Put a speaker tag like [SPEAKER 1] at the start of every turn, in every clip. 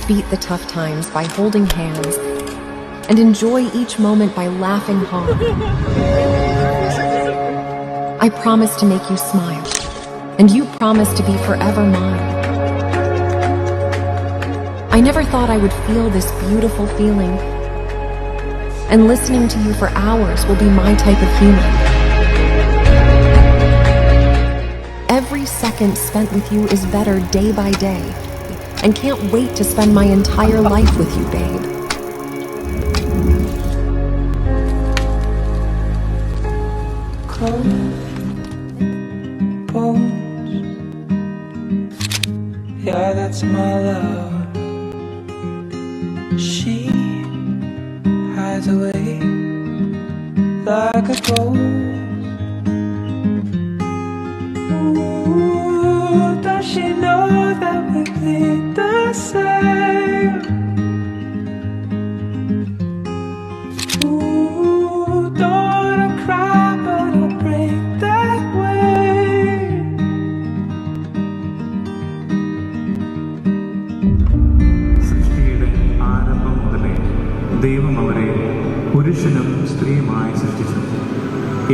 [SPEAKER 1] beat the tough times by holding hands and enjoy each moment by laughing hard. I promise to make you smile, and you promise to be forever mine. I never thought I would feel this beautiful feeling, and listening to you for hours will be my type of healing. Every second spent with you is better day by day, and can't wait to spend my entire life with you, babe.
[SPEAKER 2] Close bones, yeah, that's my love. She hides away like a ghost. Ooh, does she know that we bleed the same? Ooh, don't wanna cry, but I'll break that way.
[SPEAKER 3] സൃഷ്ടിയുടെ ആരംഭം മുതലേ ദൈവം അവരെ പുരുഷനും സ്ത്രീയുമായി സൃഷ്ടിച്ചു.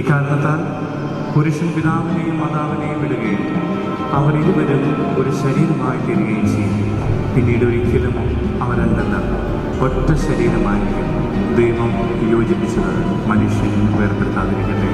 [SPEAKER 3] ഇക്കാരണത്താൽ പുരുഷൻ പിതാവിനെയും മാതാവിനെയും വിടുകയും അവർ ഇരുവരും ഒരു ശരീരമായി തീരുകയും ചെയ്യും. പിന്നീട് ഒരിക്കലും അവരല്ലെന്ന് ഒറ്റ ശരീരമായിരിക്കും. ദൈവം യോജിപ്പിച്ചത് മനുഷ്യൻ വേർപെടുത്താതിരിക്കട്ടെ.